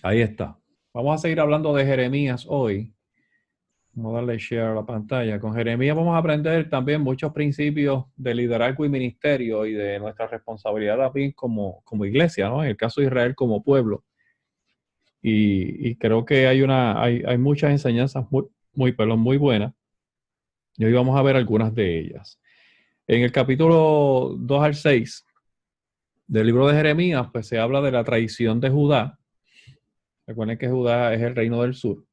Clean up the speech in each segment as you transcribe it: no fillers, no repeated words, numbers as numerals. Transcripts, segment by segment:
Ahí está. Vamos a seguir hablando de Jeremías hoy. Vamos a darle share a la pantalla. Con Jeremías vamos a aprender también muchos principios de liderazgo y ministerio y de nuestra responsabilidad también como iglesia, ¿no? En el caso de Israel como pueblo. Y creo que hay muchas enseñanzas muy buenas. Y hoy vamos a ver algunas de ellas. En el capítulo 2 al 6 del libro de Jeremías, pues se habla de la traición de Judá. Recuerden que Judá es el reino del sur,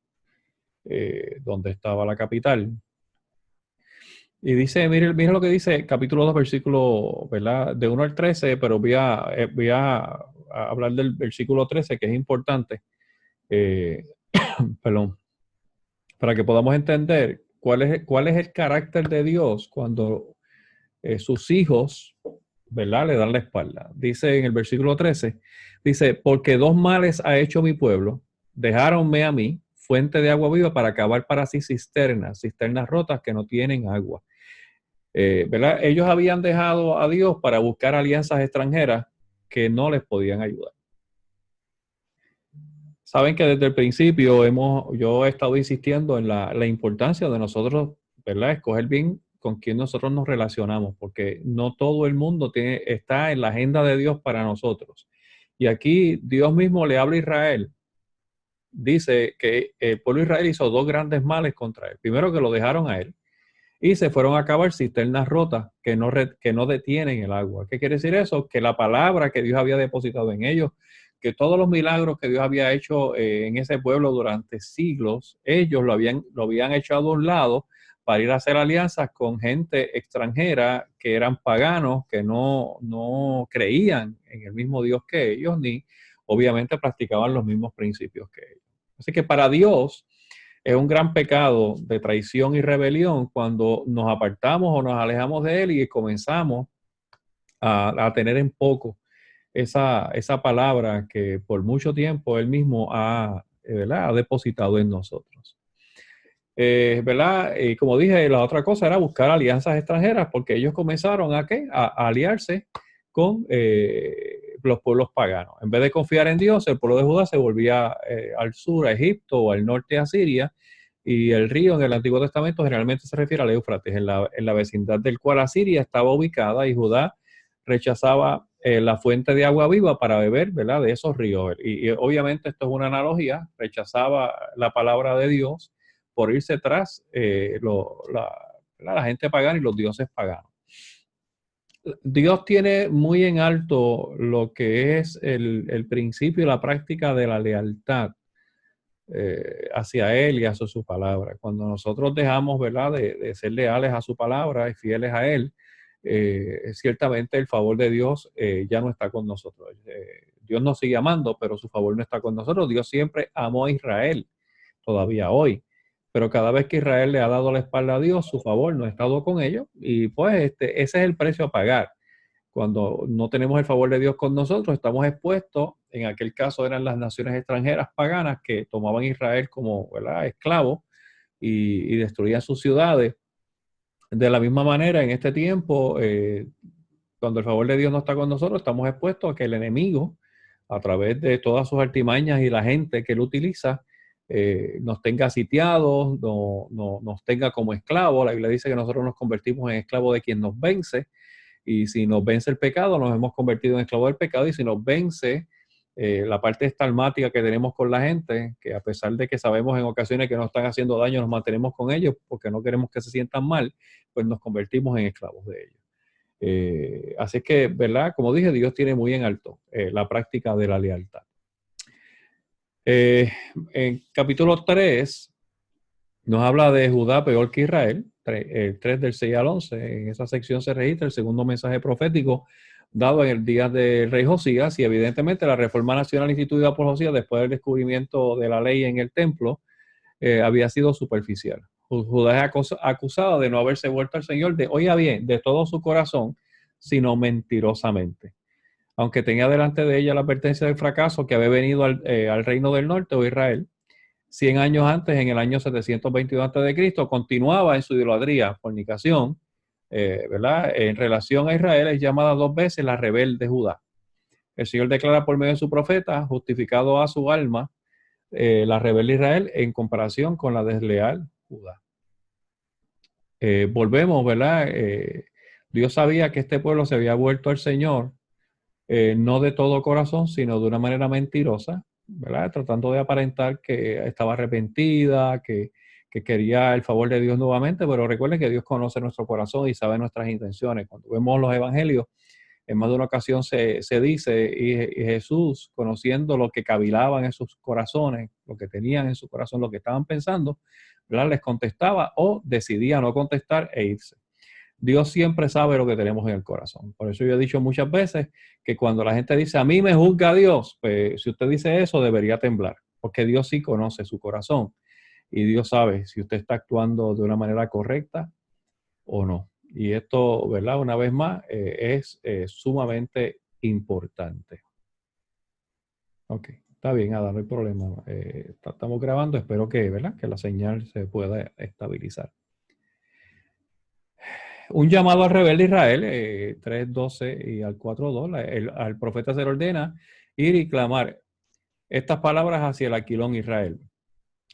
donde estaba la capital. Y dice, mire lo que dice capítulo 2 versículo, ¿verdad? De 1 al 13, pero voy a hablar del versículo 13, que es importante, eh, perdón, para que podamos entender cuál es el carácter de Dios cuando sus hijos, ¿verdad? Le dan la espalda. Dice en el versículo 13, dice, porque dos males ha hecho mi pueblo, dejáronme a mí, fuente de agua viva, para cavar para sí cisternas rotas que no tienen agua. ¿Verdad? Ellos habían dejado a Dios para buscar alianzas extranjeras que no les podían ayudar. Saben que desde el principio yo he estado insistiendo en la importancia de nosotros, ¿verdad? Escoger bien con quién nosotros nos relacionamos, porque no todo el mundo está en la agenda de Dios para nosotros. Y aquí Dios mismo le habla a Israel. Dice que el pueblo de Israel hizo dos grandes males contra él. Primero, que lo dejaron a él y se fueron a cavar cisternas rotas que no detienen el agua. ¿Qué quiere decir eso? Que la palabra que Dios había depositado en ellos, que todos los milagros que Dios había hecho en ese pueblo durante siglos, ellos lo habían echado a un lado para ir a hacer alianzas con gente extranjera que eran paganos, que no creían en el mismo Dios que ellos, ni obviamente practicaban los mismos principios que ellos. Así que para Dios es un gran pecado de traición y rebelión cuando nos apartamos o nos alejamos de Él y comenzamos a tener en poco esa palabra que por mucho tiempo Él mismo ¿verdad? Ha depositado en nosotros. ¿Verdad? Y como dije, la otra cosa era buscar alianzas extranjeras porque ellos comenzaron a aliarse con los pueblos paganos. En vez de confiar en Dios, el pueblo de Judá se volvía al sur, a Egipto, o al norte, a Siria, y el río en el Antiguo Testamento generalmente se refiere al Éufrates, en la vecindad del cual Asiria estaba ubicada, y Judá rechazaba la fuente de agua viva para beber, ¿verdad? De esos ríos. Y obviamente esto es una analogía, rechazaba la palabra de Dios por irse tras la gente pagana y los dioses paganos. Dios tiene muy en alto lo que es el principio y la práctica de la lealtad hacia Él y hacia su palabra. Cuando nosotros dejamos, ¿verdad?, de ser leales a su palabra y fieles a Él, ciertamente el favor de Dios ya no está con nosotros. Dios nos sigue amando, pero su favor no está con nosotros. Dios siempre amó a Israel, todavía hoy. Pero cada vez que Israel le ha dado la espalda a Dios, su favor no ha estado con ellos. Y pues ese es el precio a pagar. Cuando no tenemos el favor de Dios con nosotros, estamos expuestos, en aquel caso eran las naciones extranjeras paganas que tomaban a Israel como, ¿verdad?, esclavos y destruían sus ciudades. De la misma manera, en este tiempo, cuando el favor de Dios no está con nosotros, estamos expuestos a que el enemigo, a través de todas sus artimañas y la gente que él utiliza, nos tenga sitiados, nos tenga como esclavos. La Biblia dice que nosotros nos convertimos en esclavos de quien nos vence. Y si nos vence el pecado, nos hemos convertido en esclavos del pecado. Y si nos vence la parte estalmática que tenemos con la gente, que a pesar de que sabemos en ocasiones que nos están haciendo daño, nos mantenemos con ellos porque no queremos que se sientan mal, pues nos convertimos en esclavos de ellos. Así que, ¿verdad? Como dije, Dios tiene muy en alto la práctica de la lealtad. En capítulo 3 nos habla de Judá peor que Israel, el 3 del 6 al 11. En esa sección se registra el segundo mensaje profético dado en el día del rey Josías, y evidentemente la reforma nacional instituida por Josías después del descubrimiento de la ley en el templo había sido superficial. Judá es acusada de no haberse vuelto al Señor, oiga bien, de todo su corazón, sino mentirosamente. Aunque tenía delante de ella la advertencia del fracaso que había venido al reino del norte o Israel, 100 años antes, en el año 722 a.C., continuaba en su idolatría, fornicación, ¿verdad? En relación a Israel es llamada dos veces la rebelde Judá. El Señor declara por medio de su profeta, justificado a su alma, la rebelde Israel en comparación con la desleal Judá. Volvemos, ¿verdad? Dios sabía que este pueblo se había vuelto al Señor, no de todo corazón, sino de una manera mentirosa, ¿verdad? Tratando de aparentar que estaba arrepentida, que quería el favor de Dios nuevamente, pero recuerden que Dios conoce nuestro corazón y sabe nuestras intenciones. Cuando vemos los evangelios, en más de una ocasión se dice, y Jesús, conociendo lo que cavilaban en sus corazones, lo que tenían en su corazón, lo que estaban pensando, ¿verdad? Les contestaba o decidía no contestar e irse. Dios siempre sabe lo que tenemos en el corazón. Por eso yo he dicho muchas veces que cuando la gente dice, a mí me juzga Dios, pues si usted dice eso, debería temblar, porque Dios sí conoce su corazón y Dios sabe si usted está actuando de una manera correcta o no. Y esto, ¿verdad? Una vez más, es sumamente importante. Ok, está bien, Ada, no hay problema. Estamos grabando, espero que, ¿verdad? Que la señal se pueda estabilizar. Un llamado al rebelde Israel, 3:12 y al 4:2, al profeta se le ordena ir y clamar estas palabras hacia el aquilón Israel.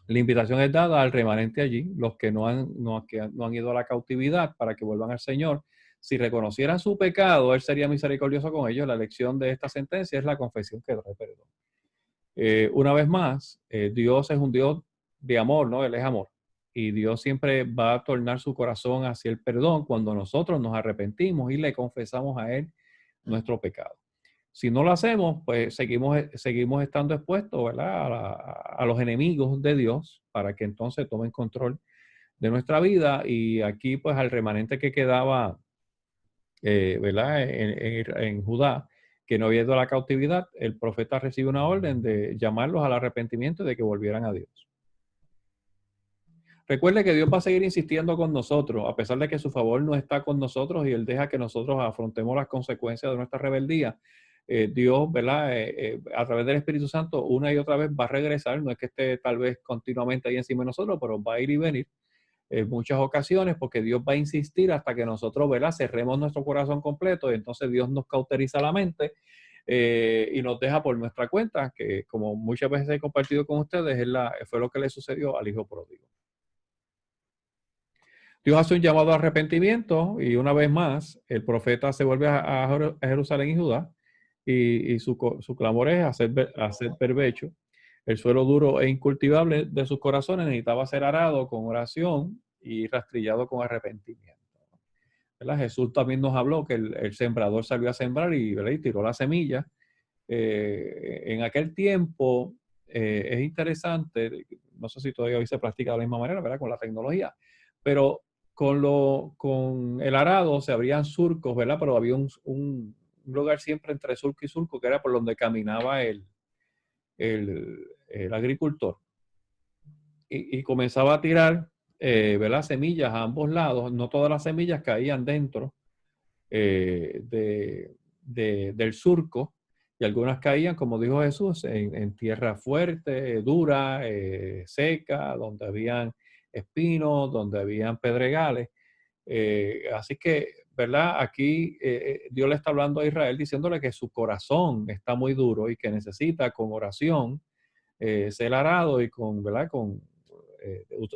La invitación es dada al remanente allí, los que no han ido a la cautividad, para que vuelvan al Señor. Si reconocieran su pecado, Él sería misericordioso con ellos. La lección de esta sentencia es la confesión que trae perdón. Una vez más, Dios es un Dios de amor, ¿no? Él es amor. Y Dios siempre va a tornar su corazón hacia el perdón cuando nosotros nos arrepentimos y le confesamos a Él nuestro pecado. Si no lo hacemos, pues seguimos estando expuestos, ¿verdad? A los enemigos de Dios para que entonces tomen control de nuestra vida. Y aquí, pues, al remanente que quedaba, ¿verdad? En Judá, que no había ido a la cautividad, el profeta recibe una orden de llamarlos al arrepentimiento y de que volvieran a Dios. Recuerde que Dios va a seguir insistiendo con nosotros, a pesar de que su favor no está con nosotros y Él deja que nosotros afrontemos las consecuencias de nuestra rebeldía. Dios, ¿verdad? A través del Espíritu Santo, una y otra vez va a regresar. No es que esté tal vez continuamente ahí encima de nosotros, pero va a ir y venir en muchas ocasiones, porque Dios va a insistir hasta que nosotros, ¿verdad? Cerremos nuestro corazón completo y entonces Dios nos cauteriza la mente y nos deja por nuestra cuenta, que como muchas veces he compartido con ustedes, fue lo que le sucedió al hijo pródigo. Dios hace un llamado a arrepentimiento y una vez más el profeta se vuelve a Jerusalén y Judá y su clamor es hacer pervecho. El suelo duro e incultivable de sus corazones necesitaba ser arado con oración y rastrillado con arrepentimiento. ¿Verdad? Jesús también nos habló que el sembrador salió a sembrar y tiró la semilla. En aquel tiempo es interesante, no sé si todavía hoy se practica de la misma manera, ¿verdad? Con la tecnología, pero con el arado se abrían surcos, ¿verdad? Pero había un lugar siempre entre surco y surco que era por donde caminaba el agricultor. Y comenzaba a tirar, ¿verdad? Semillas a ambos lados. No todas las semillas caían dentro del surco y algunas caían, como dijo Jesús, en tierra fuerte, dura, seca, donde habían espinos, donde habían pedregales. Así que, ¿verdad? Aquí Dios le está hablando a Israel diciéndole que su corazón está muy duro y que necesita con oración ser arado y ¿verdad?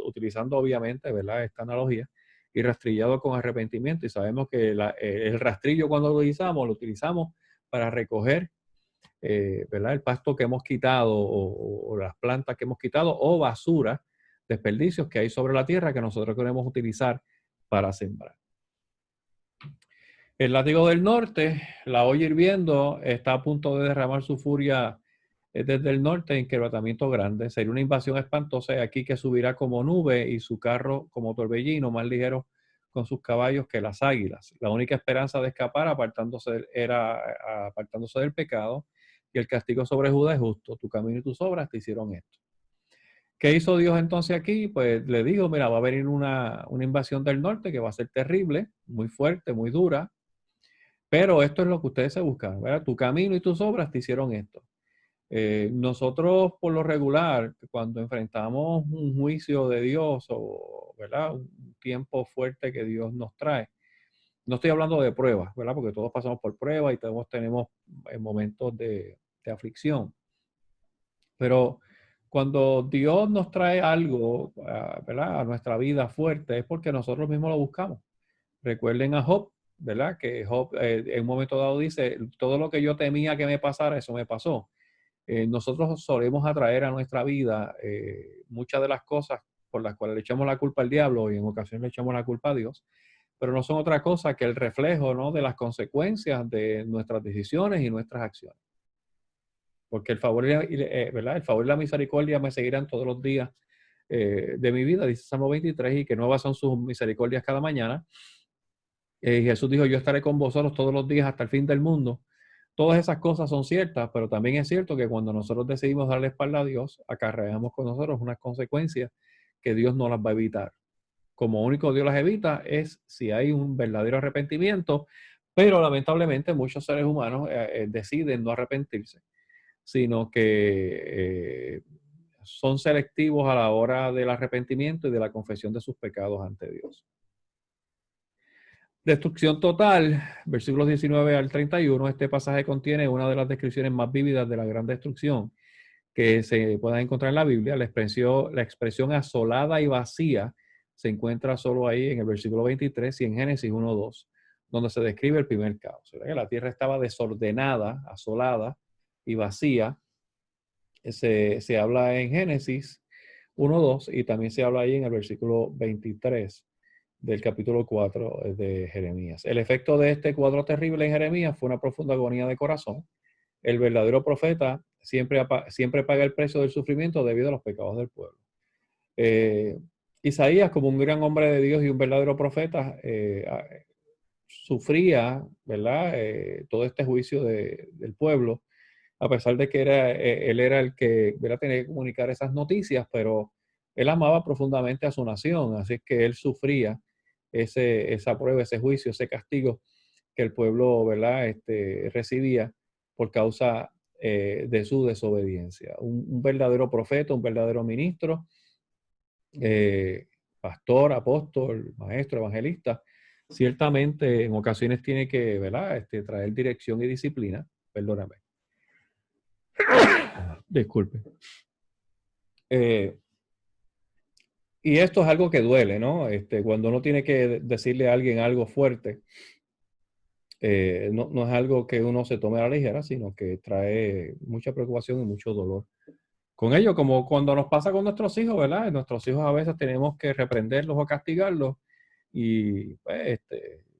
Utilizando obviamente, ¿verdad? Esta analogía y rastrillado con arrepentimiento. Y sabemos que el rastrillo cuando lo utilizamos para recoger, ¿verdad? El pasto que hemos quitado o las plantas que hemos quitado o basura, desperdicios que hay sobre la tierra que nosotros queremos utilizar para sembrar. El látigo del norte, la olla hirviendo, está a punto de derramar su furia desde el norte en quebrantamiento grande. Sería una invasión espantosa y aquí que subirá como nube y su carro como torbellino, más ligero con sus caballos que las águilas. La única esperanza de escapar era apartándose del pecado y el castigo sobre Judá es justo. Tu camino y tus obras te hicieron esto. ¿Qué hizo Dios entonces aquí? Pues le dijo, mira, va a venir una invasión del norte que va a ser terrible, muy fuerte, muy dura, pero esto es lo que ustedes se buscan, ¿verdad? Tu camino y tus obras te hicieron esto. Nosotros, por lo regular, cuando enfrentamos un juicio de Dios o, ¿verdad? Un tiempo fuerte que Dios nos trae, no estoy hablando de pruebas, ¿verdad? Porque todos pasamos por pruebas y todos tenemos momentos de aflicción. Pero Cuando Dios nos trae algo, ¿verdad? A nuestra vida fuerte, es porque nosotros mismos lo buscamos. Recuerden a Job, ¿verdad? Que Job en un momento dado dice, todo lo que yo temía que me pasara, eso me pasó. Nosotros solemos atraer a nuestra vida muchas de las cosas por las cuales le echamos la culpa al diablo y en ocasiones le echamos la culpa a Dios, pero no son otra cosa que el reflejo, ¿no?, de las consecuencias de nuestras decisiones y nuestras acciones. Porque el favor ¿verdad? El favor y la misericordia me seguirán todos los días de mi vida, dice Salmo 23, y que nuevas son sus misericordias cada mañana. Jesús dijo, yo estaré con vosotros todos los días hasta el fin del mundo. Todas esas cosas son ciertas, pero también es cierto que cuando nosotros decidimos darle espalda a Dios, acarreamos con nosotros unas consecuencias que Dios no las va a evitar. Como único Dios las evita es si hay un verdadero arrepentimiento, pero lamentablemente muchos seres humanos deciden no arrepentirse, sino que son selectivos a la hora del arrepentimiento y de la confesión de sus pecados ante Dios. Destrucción total, versículos 19 al 31. Este pasaje contiene una de las descripciones más vívidas de la gran destrucción que se pueda encontrar en la Biblia. La expresión asolada y vacía se encuentra solo ahí en el versículo 23 y en Génesis 1:2, donde se describe el primer caos. La tierra estaba desordenada, asolada y vacía. Se habla en Génesis 1:2 y también se habla ahí en el versículo 23 del capítulo 4 de Jeremías. El efecto de este cuadro terrible en Jeremías fue una profunda agonía de corazón. El verdadero profeta siempre paga el precio del sufrimiento debido a los pecados del pueblo. Isaías, como un gran hombre de Dios y un verdadero profeta, sufría, ¿verdad? Todo este juicio del pueblo, a pesar de que él era el que, ¿verdad?, tenía que comunicar esas noticias, pero él amaba profundamente a su nación, así que él sufría esa prueba, ese juicio, ese castigo que el pueblo, ¿verdad?, recibía por causa de su desobediencia. Un verdadero profeta, un verdadero ministro, eh, pastor, apóstol, maestro, evangelista, ciertamente en ocasiones tiene que, ¿verdad?, traer dirección y disciplina. Perdóname. Disculpe. Y esto es algo que duele, ¿no? Cuando uno tiene que decirle a alguien algo fuerte, no es algo que uno se tome a la ligera, sino que trae mucha preocupación y mucho dolor. Con ello, como cuando nos pasa con nuestros hijos, ¿verdad? Nuestros hijos a veces tenemos que reprenderlos o castigarlos y pues,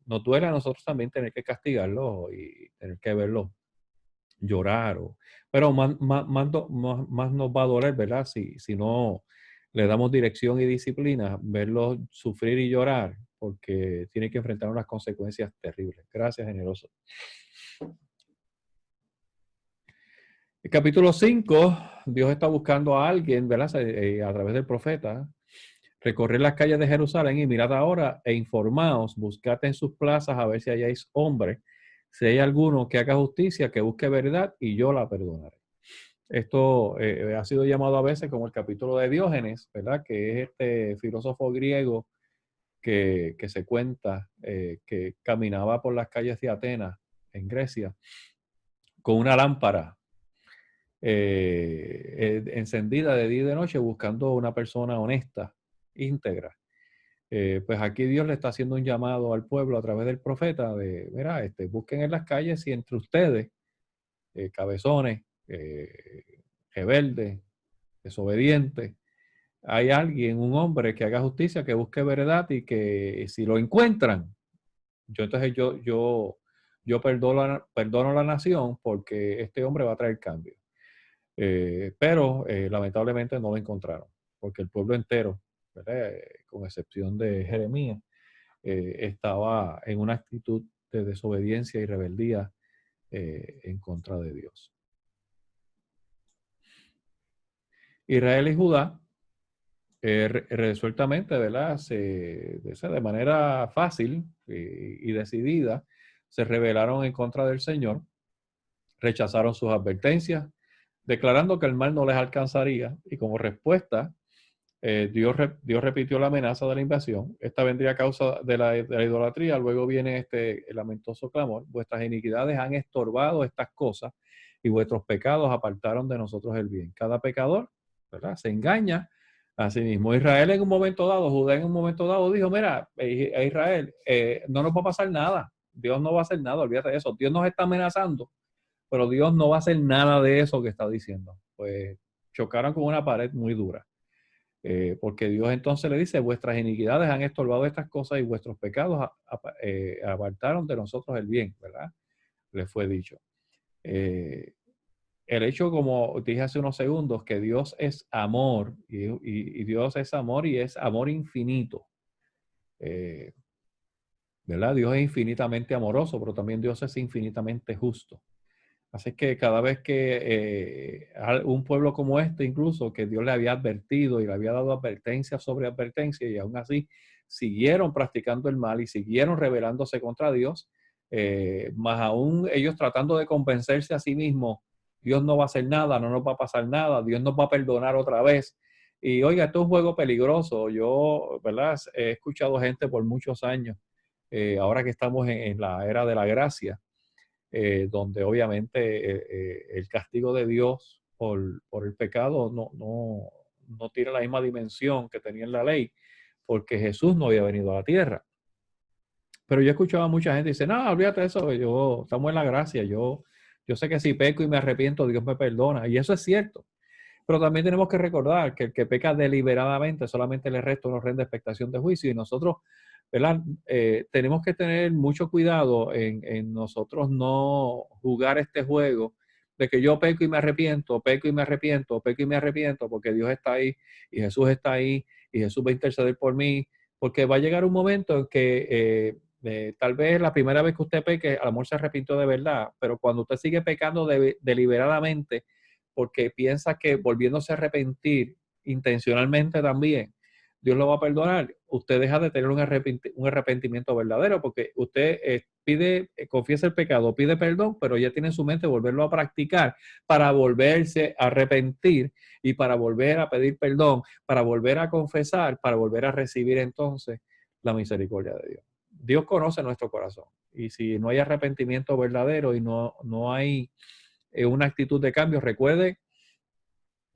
nos duele a nosotros también tener que castigarlos y tener que verlos llorar. Pero más nos va a doler, ¿verdad? Si no le damos dirección y disciplina, verlos sufrir y llorar, porque tiene que enfrentar unas consecuencias terribles. Gracias, generoso. El capítulo 5, Dios está buscando a alguien, ¿verdad? A través del profeta. Recorred las calles de Jerusalén y mirad ahora e informaos, buscad en sus plazas a ver si hayáis hombre, si hay alguno que haga justicia, que busque verdad y yo la perdonaré. Esto ha sido llamado a veces como el capítulo de Diógenes, ¿verdad? Que es este filósofo griego que se cuenta que caminaba por las calles de Atenas, en Grecia, con una lámpara encendida de día y de noche buscando una persona honesta, íntegra. Pues aquí Dios le está haciendo un llamado al pueblo a través del profeta de, mira, busquen en las calles y entre ustedes, cabezones, rebeldes, desobedientes, hay alguien, un hombre que haga justicia, que busque verdad y que si lo encuentran, yo perdono a la nación porque este hombre va a traer cambio. Pero lamentablemente no lo encontraron, porque el pueblo entero, ¿verdad? Con excepción de Jeremías, estaba en una actitud de desobediencia y rebeldía en contra de Dios. Israel y Judá, resueltamente, ¿verdad? De manera fácil y decidida, se rebelaron en contra del Señor, rechazaron sus advertencias, declarando que el mal no les alcanzaría, y como respuesta, Dios repitió la amenaza de la invasión. Esta vendría a causa de la idolatría. Luego viene el lamentoso clamor. Vuestras iniquidades han estorbado estas cosas y vuestros pecados apartaron de nosotros el bien. Cada pecador ¿verdad? Se engaña a sí mismo. Israel en un momento dado, Judá en un momento dado dijo, mira, Israel, no nos va a pasar nada. Dios no va a hacer nada, olvídate de eso. Dios nos está amenazando, pero Dios no va a hacer nada de eso que está diciendo. Pues chocaron con una pared muy dura. Porque Dios entonces le dice, vuestras iniquidades han estorbado estas cosas y vuestros pecados apartaron de nosotros el bien, ¿verdad? Le fue dicho. El hecho, como dije hace unos segundos, que Dios es amor y Dios es amor y es amor infinito. ¿Verdad? Dios es infinitamente amoroso, pero también Dios es infinitamente justo. Así que cada vez que un pueblo como este, incluso que Dios le había advertido y le había dado advertencia sobre advertencia, y aún así siguieron practicando el mal y siguieron rebelándose contra Dios, más aún ellos tratando de convencerse a sí mismos, Dios no va a hacer nada, no nos va a pasar nada, Dios nos va a perdonar otra vez. Y oiga, esto es un juego peligroso. Yo, ¿verdad? He escuchado gente por muchos años, ahora que estamos en la era de la gracia, donde obviamente el castigo de Dios por el pecado no tiene la misma dimensión que tenía en la ley, porque Jesús no había venido a la tierra. Pero yo he escuchado a mucha gente que dice, no, olvídate de eso, estamos en la gracia, yo sé que si peco y me arrepiento, Dios me perdona, y eso es cierto. Pero también tenemos que recordar que el que peca deliberadamente solamente le resta una horrenda expectación de juicio, y nosotros, ¿verdad? Tenemos que tener mucho cuidado en nosotros no jugar este juego de que yo peco y me arrepiento, peco y me arrepiento, peco y me arrepiento, porque Dios está ahí y Jesús está ahí y Jesús va a interceder por mí, porque va a llegar un momento en que tal vez la primera vez que usted peque, a lo mejor se arrepintió de verdad, pero cuando usted sigue pecando deliberadamente, porque piensa que volviéndose a arrepentir intencionalmente también, Dios lo va a perdonar, usted deja de tener un arrepentimiento verdadero, porque usted confiesa el pecado, pide perdón, pero ya tiene en su mente volverlo a practicar para volverse a arrepentir y para volver a pedir perdón, para volver a confesar, para volver a recibir entonces la misericordia de Dios. Dios conoce nuestro corazón, y si no hay arrepentimiento verdadero y no hay una actitud de cambio, recuerde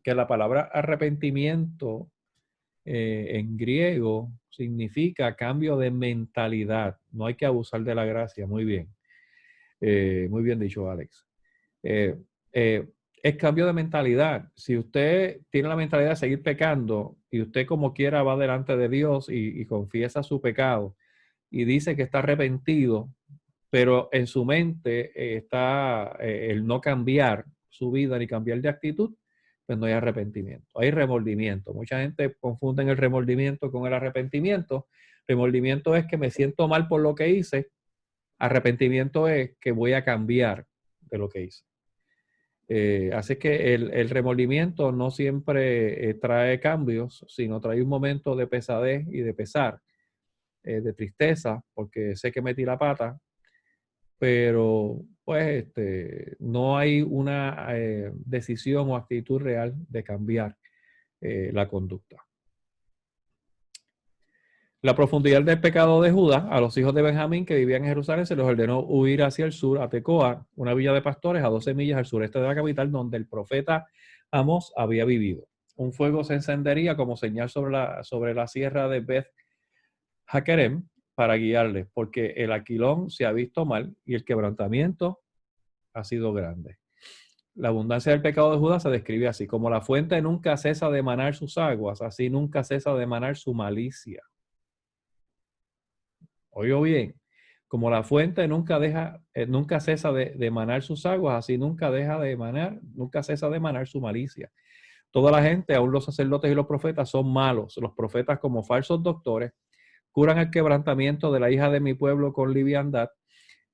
que la palabra arrepentimiento en griego significa cambio de mentalidad. No hay que abusar de la gracia. Muy bien dicho, Alex. Eh, eh, es cambio de mentalidad. Si usted tiene la mentalidad de seguir pecando y usted como quiera va delante de Dios y confiesa su pecado y dice que está arrepentido, pero en su mente está el no cambiar su vida ni cambiar de actitud, pues no hay arrepentimiento, hay remordimiento. Mucha gente confunde el remordimiento con el arrepentimiento. Remordimiento es que me siento mal por lo que hice, arrepentimiento es que voy a cambiar de lo que hice. Así que el remordimiento no siempre trae cambios, sino trae un momento de pesadez y de pesar, de tristeza, porque sé que metí la pata, pero pues no hay una decisión o actitud real de cambiar la conducta. La profundidad del pecado de Judá, a los hijos de Benjamín que vivían en Jerusalén, se les ordenó huir hacia el sur, a Tecoa, una villa de pastores a 12 millas al sureste de la capital, donde el profeta Amós había vivido. Un fuego se encendería como señal sobre la sierra de Beth Hakerem para guiarles, porque el aquilón se ha visto mal y el quebrantamiento ha sido grande. La abundancia del pecado de Judá se describe así: como la fuente nunca cesa de manar sus aguas, así nunca cesa de manar su malicia. Oigo bien, como la fuente nunca cesa de manar sus aguas, así nunca cesa de manar su malicia. Toda la gente, aun los sacerdotes y los profetas, son malos. Los profetas, como falsos doctores, curan el quebrantamiento de la hija de mi pueblo con liviandad,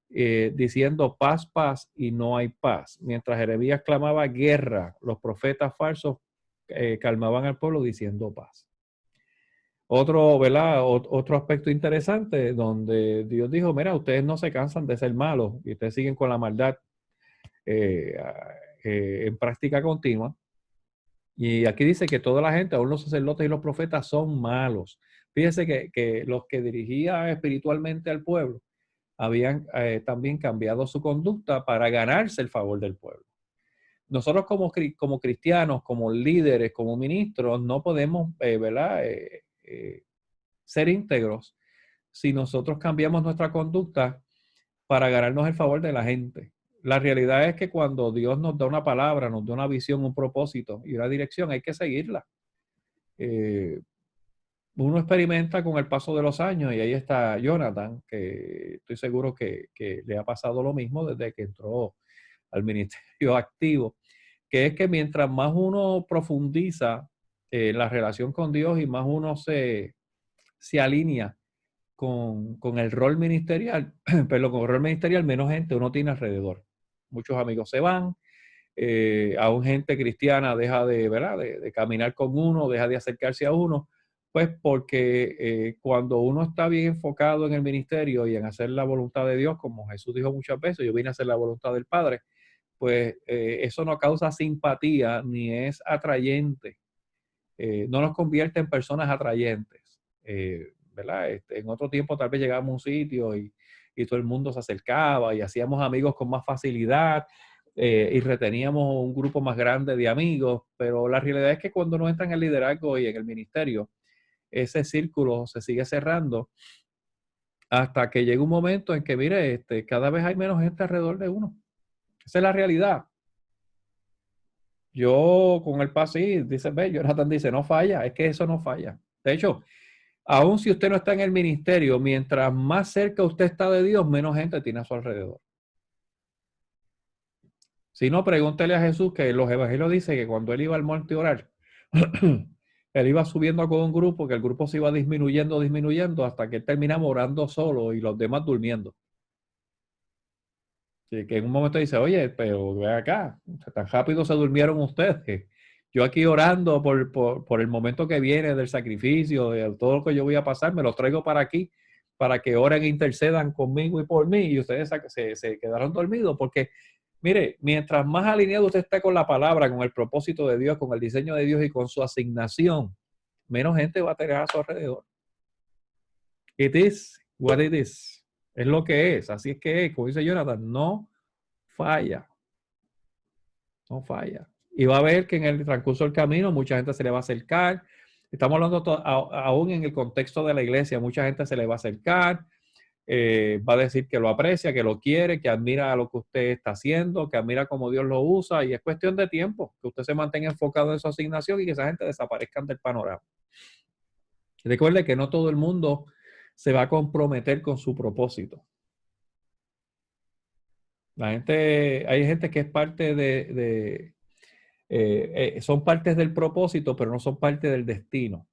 diciendo paz, paz, y no hay paz. Mientras Jeremías clamaba guerra, los profetas falsos calmaban al pueblo diciendo paz. ¿Verdad? Otro aspecto interesante donde Dios dijo, mira, ustedes no se cansan de ser malos y ustedes siguen con la maldad eh, en práctica continua. Y aquí dice que toda la gente, aún los sacerdotes y los profetas, son malos. Fíjese que los que dirigían espiritualmente al pueblo habían también cambiado su conducta para ganarse el favor del pueblo. nosotros como cristianos, como líderes, como ministros, no podemos, ¿verdad? Ser íntegros si nosotros cambiamos nuestra conducta para ganarnos el favor de la gente. La realidad es que cuando Dios nos da una palabra, nos da una visión, un propósito y una dirección, hay que seguirla. Uno experimenta con el paso de los años y ahí está Jonathan, que estoy seguro que le ha pasado lo mismo desde que entró al ministerio activo, que es que mientras más uno profundiza la relación con Dios y más uno se alinea con el rol ministerial, pero con el rol ministerial menos gente uno tiene alrededor. Muchos amigos se van, aún gente cristiana deja de, ¿verdad? De caminar con uno, deja de acercarse a uno, pues porque cuando uno está bien enfocado en el ministerio y en hacer la voluntad de Dios, como Jesús dijo muchas veces, yo vine a hacer la voluntad del Padre, pues eso no causa simpatía ni es atrayente, no nos convierte en personas atrayentes, ¿verdad? En otro tiempo tal vez llegábamos a un sitio y todo el mundo se acercaba y hacíamos amigos con más facilidad, y reteníamos un grupo más grande de amigos, pero la realidad es que cuando uno entra en el liderazgo y en el ministerio, ese círculo se sigue cerrando hasta que llega un momento en que, mire, cada vez hay menos gente alrededor de uno. Esa es la realidad. Yo con el paso, sí, dice, ve, Jonathan dice, no falla, es que eso no falla. De hecho, aun si usted no está en el ministerio, mientras más cerca usted está de Dios, menos gente tiene a su alrededor. Si no, pregúntele a Jesús que los evangelios dicen que cuando él iba al monte a orar, él iba subiendo con un grupo, que el grupo se iba disminuyendo hasta que él terminaba orando solo y los demás durmiendo. Así que en un momento dice, oye, pero ve acá, tan rápido se durmieron ustedes. Yo aquí orando por el momento que viene del sacrificio, de todo lo que yo voy a pasar, me los traigo para aquí, para que oren e intercedan conmigo y por mí, y ustedes se quedaron dormidos, porque mire, mientras más alineado usted esté con la palabra, con el propósito de Dios, con el diseño de Dios y con su asignación, menos gente va a tener a su alrededor. It is what it is. Es lo que es. Así es que, como dice Jonathan, no falla. No falla. Y va a ver que en el transcurso del camino mucha gente se le va a acercar. Estamos hablando aún en el contexto de la iglesia, mucha gente se le va a acercar, va a decir que lo aprecia, que lo quiere, que admira lo que usted está haciendo, que admira cómo Dios lo usa, y es cuestión de tiempo que usted se mantenga enfocado en su asignación y que esa gente desaparezca del panorama. Recuerde que no todo el mundo se va a comprometer con su propósito. Hay gente que es parte son partes del propósito, pero no son parte del destino.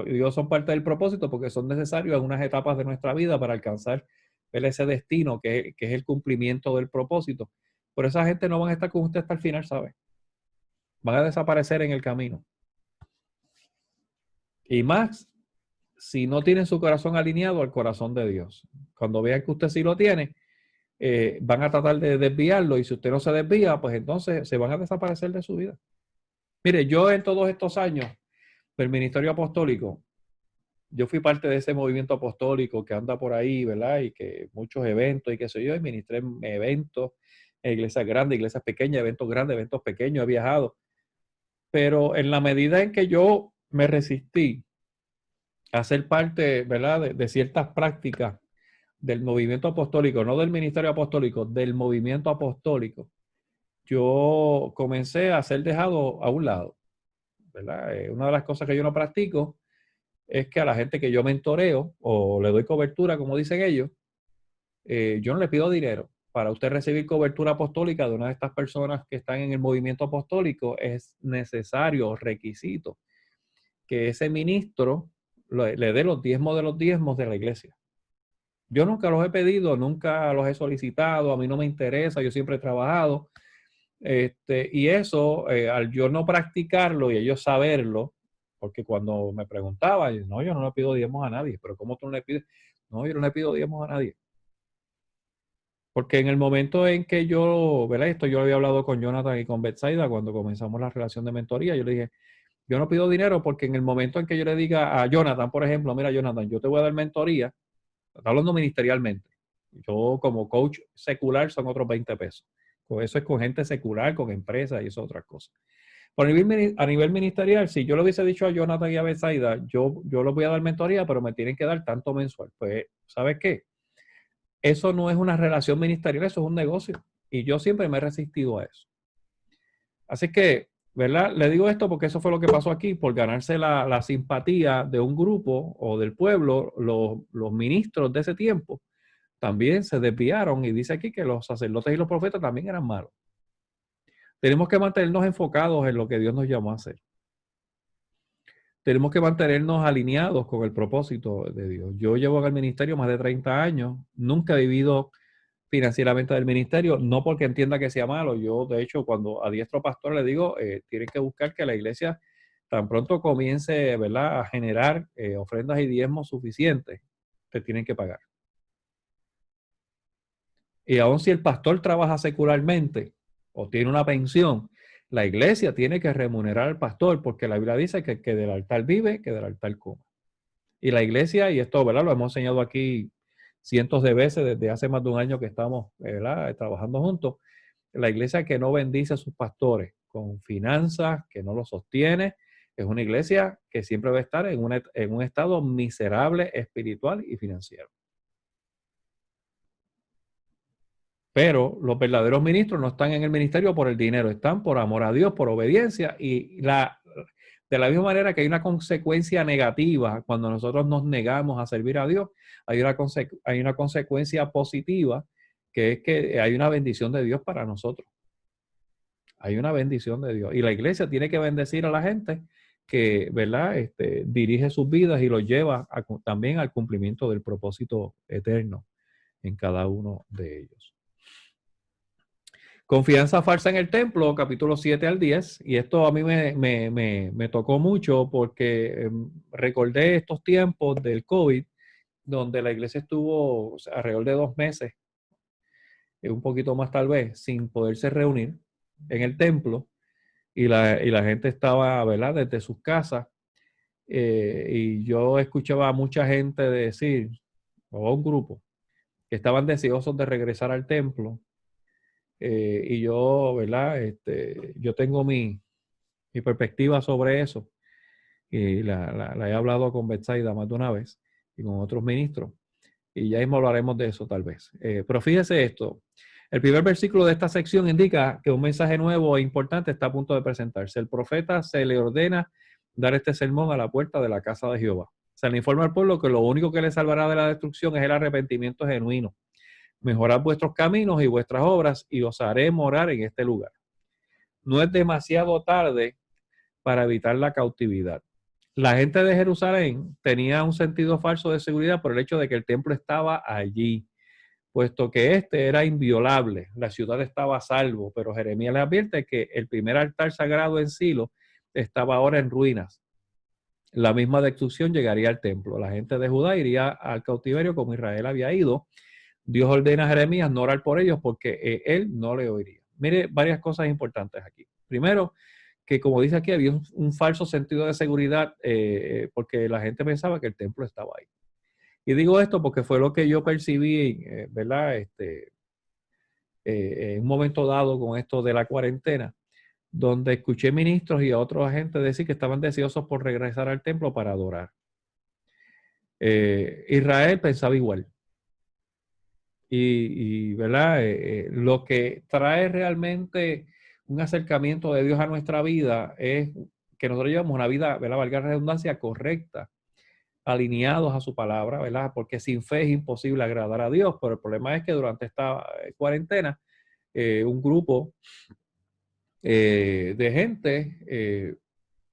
Digo, son parte del propósito porque son necesarios en unas etapas de nuestra vida para alcanzar ese destino que es el cumplimiento del propósito. Pero esa gente no van a estar con usted hasta el final, ¿sabe? Van a desaparecer en el camino. Y más si no tienen su corazón alineado al corazón de Dios. Cuando vean que usted sí lo tiene, van a tratar de desviarlo, y si usted no se desvía, pues entonces se van a desaparecer de su vida. Mire, yo en todos estos años del ministerio apostólico, yo fui parte de ese movimiento apostólico que anda por ahí, ¿verdad? Y que muchos eventos y qué sé yo, y ministré eventos en iglesias grandes, iglesias pequeñas, eventos grandes, eventos pequeños, he viajado. Pero en la medida en que yo me resistí a ser parte, ¿verdad? De ciertas prácticas del movimiento apostólico, no del ministerio apostólico, del movimiento apostólico, yo comencé a ser dejado a un lado, ¿verdad? Una de las cosas que yo no practico es que a la gente que yo mentoreo o le doy cobertura, como dicen ellos, yo no le pido dinero. Para usted recibir cobertura apostólica de una de estas personas que están en el movimiento apostólico, es necesario, requisito, que ese ministro le dé los diezmos de la iglesia. Yo nunca los he pedido, nunca los he solicitado, a mí no me interesa, yo siempre he trabajado. Y eso, al yo no practicarlo y ellos saberlo, porque cuando me preguntaban, no, yo no le pido diezmos a nadie, pero ¿cómo tú no le pides? No, yo no le pido diezmos a nadie. Porque en el momento en que yo, ¿verdad? Esto yo había hablado con Jonathan y con Betsaida cuando comenzamos la relación de mentoría, yo le dije, yo no pido dinero porque en el momento en que yo le diga a Jonathan, por ejemplo, mira Jonathan, yo te voy a dar mentoría, está hablando ministerialmente, yo como coach secular son otros 20 pesos. Eso es con gente secular, con empresas y eso otras cosas. Por a nivel ministerial, si yo le hubiese dicho a Jonathan y a Betsaida, yo les voy a dar mentoría, pero me tienen que dar tanto mensual. Pues, ¿sabes qué? Eso no es una relación ministerial, eso es un negocio. Y yo siempre me he resistido a eso. Así que, ¿verdad? Le digo esto porque eso fue lo que pasó aquí, por ganarse la simpatía de un grupo o del pueblo, los ministros de ese tiempo también se desviaron y dice aquí que los sacerdotes y los profetas también eran malos. Tenemos que mantenernos enfocados en lo que Dios nos llamó a hacer. Tenemos que mantenernos alineados con el propósito de Dios. Yo llevo en el ministerio más de 30 años, nunca he vivido financieramente del ministerio, no porque entienda que sea malo. Yo, de hecho, cuando adiestro pastor le digo, tienen que buscar que la iglesia tan pronto comience, ¿verdad?, a generar ofrendas y diezmos suficientes, te tienen que pagar. Y aun si el pastor trabaja secularmente o tiene una pensión, la iglesia tiene que remunerar al pastor porque la Biblia dice que del altar vive, que del altar come. Y la iglesia, y esto, ¿verdad?, lo hemos enseñado aquí cientos de veces desde hace más de un año que estamos, ¿verdad?, trabajando juntos. La iglesia que no bendice a sus pastores con finanzas, que no los sostiene, es una iglesia que siempre va a estar en un estado miserable espiritual y financiero. Pero los verdaderos ministros no están en el ministerio por el dinero, están por amor a Dios, por obediencia. Y de la misma manera que hay una consecuencia negativa cuando nosotros nos negamos a servir a Dios, hay una consecuencia positiva, que es que hay una bendición de Dios para nosotros. Hay una bendición de Dios. Y la iglesia tiene que bendecir a la gente que, ¿verdad?, dirige sus vidas y los lleva también al cumplimiento del propósito eterno en cada uno de ellos. Confianza falsa en el templo, capítulo 7 al 10. Y esto a mí me tocó mucho porque recordé estos tiempos del COVID, donde la iglesia estuvo, o sea, alrededor de 2 meses, un poquito más tal vez, sin poderse reunir en el templo. Y la gente estaba, ¿verdad?, desde sus casas. Y yo escuchaba a mucha gente decir, o a un grupo, que estaban deseosos de regresar al templo. Y yo, ¿verdad? Yo tengo mi perspectiva sobre eso. Y la he hablado con Betsaida más de una vez y con otros ministros. Y ya mismo hablaremos de eso tal vez. Pero fíjese esto. El primer versículo de esta sección indica que un mensaje nuevo e importante está a punto de presentarse. El profeta se le ordena dar este sermón a la puerta de la casa de Jehová. Se le informa al pueblo que lo único que le salvará de la destrucción es el arrepentimiento genuino. Mejorad vuestros caminos y vuestras obras y os haré morar en este lugar. No es demasiado tarde para evitar la cautividad. La gente de Jerusalén tenía un sentido falso de seguridad por el hecho de que el templo estaba allí, puesto que este era inviolable, la ciudad estaba a salvo, pero Jeremías le advierte que el primer altar sagrado en Silo estaba ahora en ruinas. La misma destrucción llegaría al templo. La gente de Judá iría al cautiverio como Israel había ido. Dios ordena a Jeremías no orar por ellos porque él no le oiría. Mire, varias cosas importantes aquí. Primero, que como dice aquí, había un falso sentido de seguridad porque la gente pensaba que el templo estaba ahí. Y digo esto porque fue lo que yo percibí, ¿verdad? En un momento dado con esto de la cuarentena, donde escuché ministros y a otros agentes decir que estaban deseosos por regresar al templo para adorar. Israel pensaba igual. ¿Verdad? Lo que trae realmente un acercamiento de Dios a nuestra vida es que nosotros llevamos una vida, ¿verdad?, valga la redundancia, correcta, alineados a su palabra, ¿verdad? Porque sin fe es imposible agradar a Dios, pero el problema es que durante esta cuarentena, un grupo de gente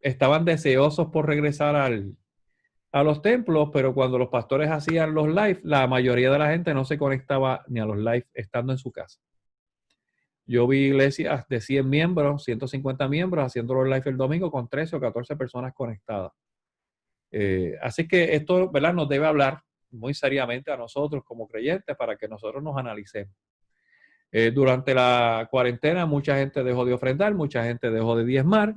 estaban deseosos por regresar a los templos, pero cuando los pastores hacían los live, la mayoría de la gente no se conectaba ni a los live estando en su casa. Yo vi iglesias de 100 miembros, 150 miembros haciendo los live el domingo con 13 o 14 personas conectadas. Así que esto, ¿verdad?, nos debe hablar muy seriamente a nosotros como creyentes para que nosotros nos analicemos. Durante la cuarentena mucha gente dejó de ofrendar, mucha gente dejó de diezmar.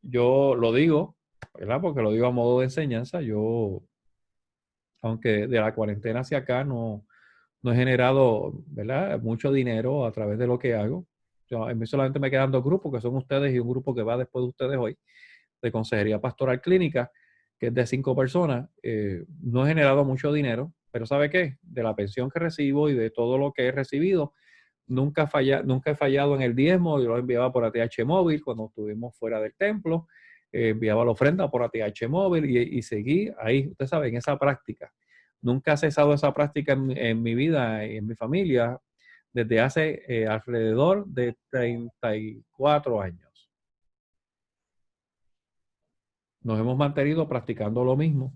Yo lo digo, ¿verdad?, porque lo digo a modo de enseñanza. Yo, aunque de la cuarentena hacia acá no no he generado, ¿verdad?, mucho dinero a través de lo que hago. A mí solamente me quedan dos grupos, que son ustedes y un grupo que va después de ustedes hoy, de Consejería Pastoral Clínica, que es de 5 personas. No he generado mucho dinero, pero ¿sabe qué? De la pensión que recibo y de todo lo que he recibido, nunca he fallado en el diezmo. Yo lo enviaba por ATH móvil cuando estuvimos fuera del templo, enviaba la ofrenda por ATH móvil y seguí ahí, usted sabe, en esa práctica. Nunca he cesado esa práctica en mi vida y en mi familia desde hace alrededor de 34 años. Nos hemos mantenido practicando lo mismo.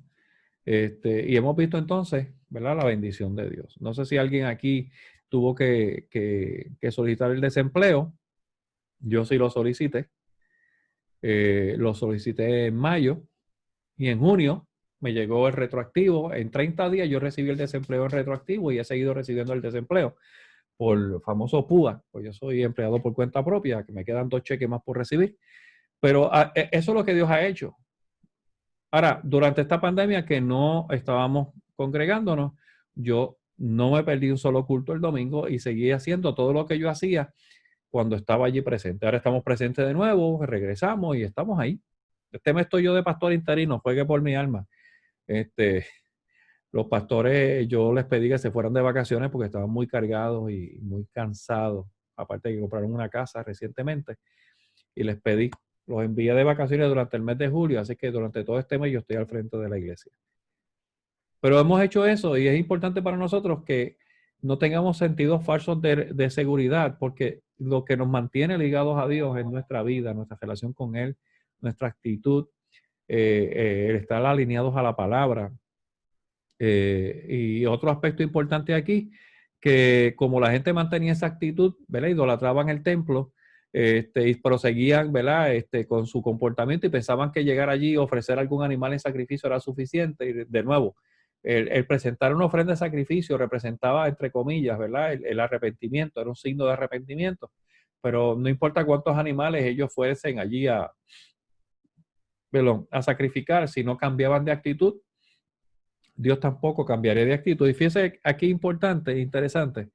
Y hemos visto entonces, ¿verdad?, la bendición de Dios. No sé si alguien aquí tuvo que solicitar el desempleo. Yo sí lo solicité. Lo solicité en mayo y en junio me llegó el retroactivo. En 30 días yo recibí el desempleo en retroactivo y he seguido recibiendo el desempleo por el famoso PUA. Pues yo soy empleado por cuenta propia, que me quedan 2 cheques más por recibir. Pero eso es lo que Dios ha hecho. Ahora, durante esta pandemia que no estábamos congregándonos, yo no me perdí un solo culto el domingo y seguí haciendo todo lo que yo hacía cuando estaba allí presente. Ahora estamos presentes de nuevo, regresamos y estamos ahí. Este mes estoy yo de pastor interino, juegue por mi alma. Los pastores, yo les pedí que se fueran de vacaciones porque estaban muy cargados y muy cansados. Aparte de que compraron una casa recientemente y les pedí, los envié de vacaciones durante el mes de julio, así que durante todo este mes yo estoy al frente de la iglesia. Pero hemos hecho eso y es importante para nosotros que no tengamos sentidos falsos de seguridad, porque lo que nos mantiene ligados a Dios es nuestra vida, nuestra relación con Él, nuestra actitud, el estar alineados a la palabra. Y otro aspecto importante aquí, que como la gente mantenía esa actitud, ¿verdad?, idolatraban el templo, y proseguían, ¿verdad?, con su comportamiento y pensaban que llegar allí y ofrecer algún animal en sacrificio era suficiente. Y de nuevo, el presentar una ofrenda de sacrificio representaba, entre comillas, ¿verdad?, el arrepentimiento, era un signo de arrepentimiento. Pero no importa cuántos animales ellos fuesen allí a sacrificar, si no cambiaban de actitud, Dios tampoco cambiaría de actitud. Y fíjese aquí importante, interesante.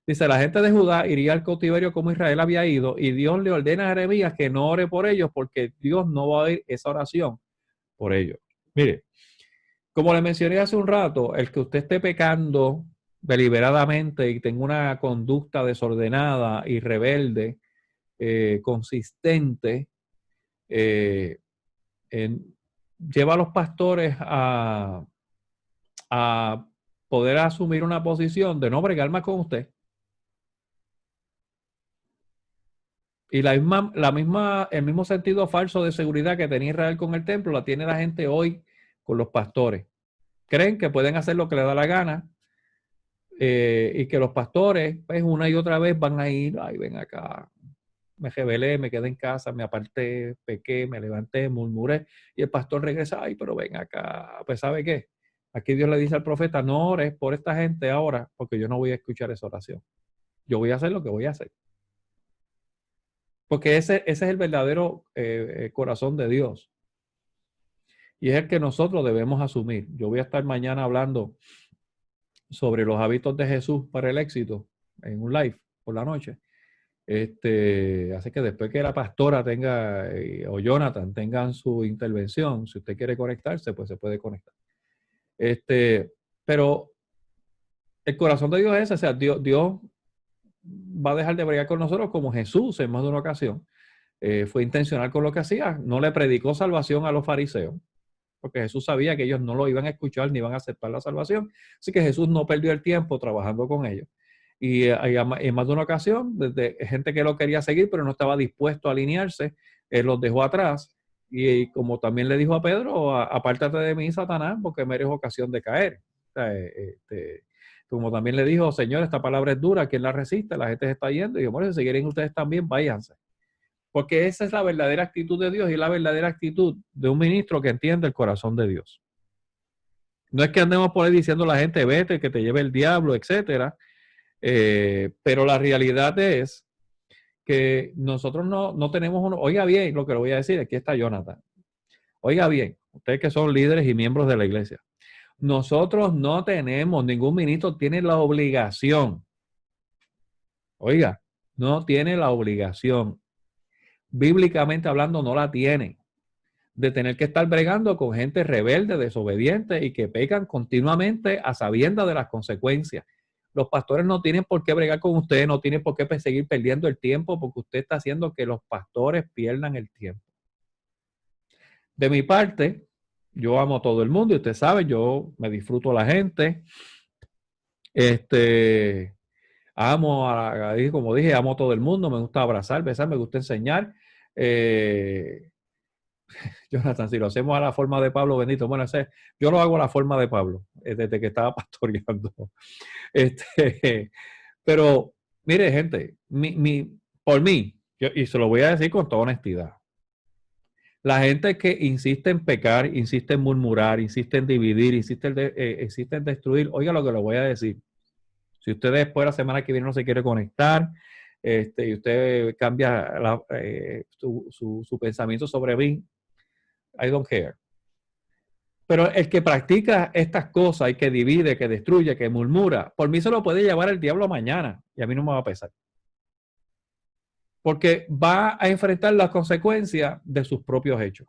Dice, la gente de Judá iría al cautiverio como Israel había ido, y Dios le ordena a Jeremías que no ore por ellos porque Dios no va a oír esa oración por ellos. Mire, como le mencioné hace un rato, el que usted esté pecando deliberadamente y tenga una conducta desordenada y rebelde, consistente, eh, lleva a los pastores a poder asumir una posición de no bregar más con usted. Y el mismo sentido falso de seguridad que tenía Israel con el templo, la tiene la gente hoy con los pastores. Creen que pueden hacer lo que les da la gana, y que los pastores, pues, una y otra vez van a ir, ay, ven acá, me rebelé, me quedé en casa, me aparté, pequé, me levanté, murmuré, y el pastor regresa, ay, pero ven acá, pues, ¿sabe qué? Aquí Dios le dice al profeta, no ores por esta gente ahora, porque yo no voy a escuchar esa oración. Yo voy a hacer lo que voy a hacer. Porque ese es el verdadero corazón de Dios. Y es el que nosotros debemos asumir. Yo voy a estar mañana hablando sobre los hábitos de Jesús para el éxito en un live por la noche. Así que después que la pastora tenga o Jonathan tengan su intervención, si usted quiere conectarse, pues se puede conectar. Pero el corazón de Dios es ese, o sea, Dios va a dejar de bregar con nosotros como Jesús en más de una ocasión. Fue intencional con lo que hacía, no le predicó salvación a los fariseos, porque Jesús sabía que ellos no lo iban a escuchar ni iban a aceptar la salvación, así que Jesús no perdió el tiempo trabajando con ellos. Y en más de una ocasión, desde gente que lo quería seguir, pero no estaba dispuesto a alinearse, él los dejó atrás. Y como también le dijo a Pedro, apártate de mí, Satanás, porque me eres ocasión de caer. O sea, como también le dijo, Señor, esta palabra es dura, ¿quién la resiste? La gente se está yendo. Y yo, bueno, si quieren ustedes también, váyanse. Porque esa es la verdadera actitud de Dios y la verdadera actitud de un ministro que entiende el corazón de Dios. No es que andemos por ahí diciendo a la gente, vete, que te lleve el diablo, etcétera. Pero la realidad es que nosotros no tenemos uno. Oiga bien lo que le voy a decir, aquí está Jonathan. Oiga bien, ustedes que son líderes y miembros de la iglesia. Nosotros no tenemos, ningún ministro tiene la obligación, oiga, no tiene la obligación, bíblicamente hablando no la tiene, de tener que estar bregando con gente rebelde, desobediente y que pecan continuamente a sabiendas de las consecuencias. Los pastores no tienen por qué bregar con usted, no tienen por qué seguir perdiendo el tiempo porque usted está haciendo que los pastores pierdan el tiempo. De mi parte, yo amo a todo el mundo y usted sabe, yo me disfruto a la gente. Amo, como dije, amo a todo el mundo, me gusta abrazar, besar, me gusta enseñar. Jonathan, si lo hacemos a la forma de Pablo, bendito, bueno, yo lo hago a la forma de Pablo, desde que estaba pastoreando. Pero, mire, gente, por mí, y se lo voy a decir con toda honestidad, la gente que insiste en pecar, insiste en murmurar, insiste en dividir, insiste en destruir, oiga lo que le voy a decir. Si usted después la semana que viene no se quiere conectar, y usted cambia su pensamiento sobre mí, I don't care. Pero el que practica estas cosas y que divide, que destruye, que murmura, por mí se lo puede llevar el diablo mañana y a mí no me va a pesar. Porque va a enfrentar las consecuencias de sus propios hechos.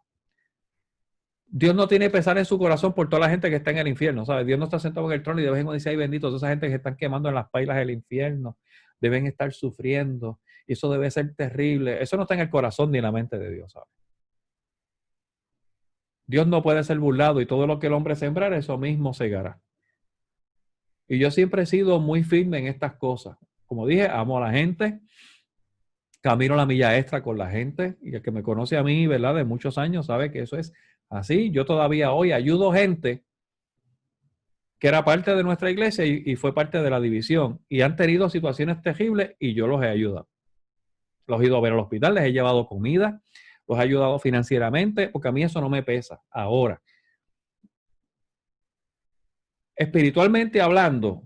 Dios no tiene pesar en su corazón por toda la gente que está en el infierno, ¿sabes? Dios no está sentado en el trono y de vez en cuando dice, ay bendito, toda esa gente que están quemando en las pailas del infierno, deben estar sufriendo, y eso debe ser terrible. Eso no está en el corazón ni en la mente de Dios, ¿sabes? Dios no puede ser burlado y todo lo que el hombre sembrar, eso mismo segará. Y yo siempre he sido muy firme en estas cosas. Como dije, amo a la gente, camino la milla extra con la gente, y el que me conoce a mí, ¿verdad? De muchos años, sabe que eso es así. Yo todavía hoy ayudo gente que era parte de nuestra iglesia y fue parte de la división. Y han tenido situaciones terribles y yo los he ayudado. Los he ido a ver al hospital, les he llevado comida, los he ayudado financieramente, porque a mí eso no me pesa. Ahora, espiritualmente hablando,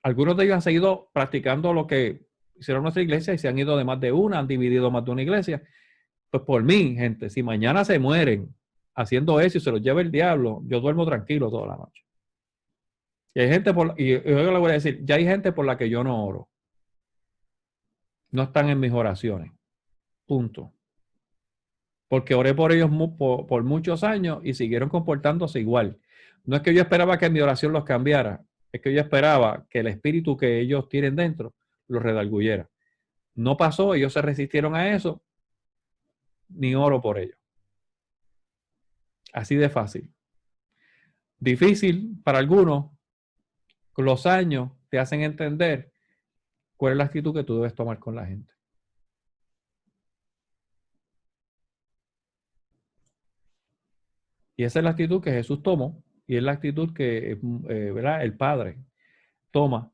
algunos de ellos han seguido practicando lo que hicieron nuestra iglesia y se han ido de más de una, han dividido más de una iglesia. Pues por mí, gente, si mañana se mueren haciendo eso y se los lleva el diablo, yo duermo tranquilo toda la noche. Y hay gente y yo le voy a decir, ya hay gente por la que yo no oro. No están en mis oraciones. Punto. Porque oré por ellos por muchos años y siguieron comportándose igual. No es que yo esperaba que mi oración los cambiara, es que yo esperaba que el espíritu que ellos tienen dentro los redarguyera. No pasó, ellos se resistieron a eso, ni oro por ellos. Así de fácil. Difícil para algunos, con los años te hacen entender cuál es la actitud que tú debes tomar con la gente. Y esa es la actitud que Jesús tomó y es la actitud que ¿verdad? El Padre toma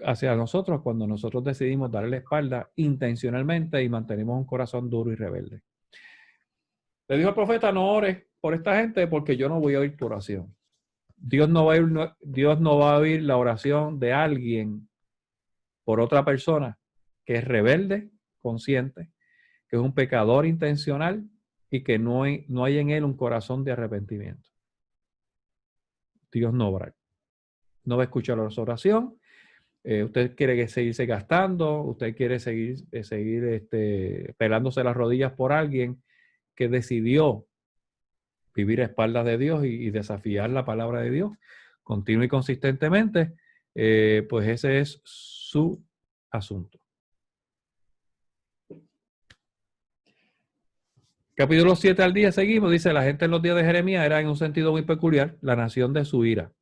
hacia nosotros cuando nosotros decidimos darle la espalda intencionalmente y mantenemos un corazón duro y rebelde. Le dijo el profeta, no ores por esta gente porque yo no voy a oír tu oración. Dios no va a oír la oración de alguien por otra persona que es rebelde, consciente, que es un pecador intencional y que no hay en él un corazón de arrepentimiento. Dios no va a escuchar la oración. Usted quiere seguirse gastando, usted quiere seguir pelándose las rodillas por alguien que decidió vivir a espaldas de Dios y desafiar la palabra de Dios continuo y consistentemente, pues ese es su asunto. Capítulo 7 al 10 seguimos, dice, la gente en los días de Jeremías era en un sentido muy peculiar la nación de su ira.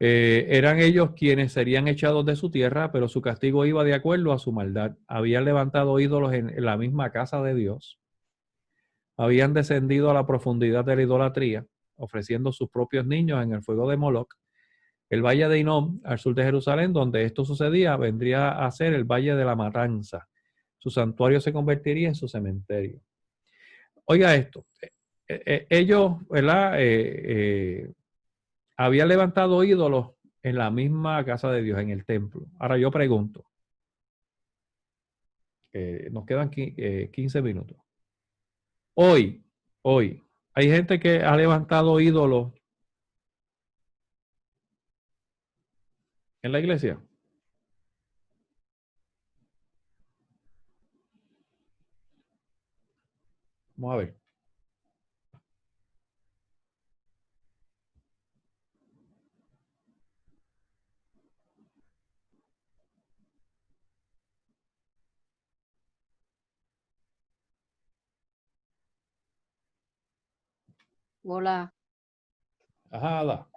Eran ellos quienes serían echados de su tierra, pero su castigo iba de acuerdo a su maldad. Habían levantado ídolos en la misma casa de Dios. Habían descendido a la profundidad de la idolatría, ofreciendo sus propios niños en el fuego de Moloc. El valle de Hinnom, al sur de Jerusalén, donde esto sucedía, vendría a ser el valle de la matanza. Su santuario se convertiría en su cementerio. Oiga esto, ellos, ¿verdad? Habían levantado ídolos en la misma casa de Dios, en el templo. Ahora yo pregunto, nos quedan 15 minutos. Hoy, Hay gente que ha levantado ídolos en la iglesia. Vamos a ver. Hola. Ajá, Ada.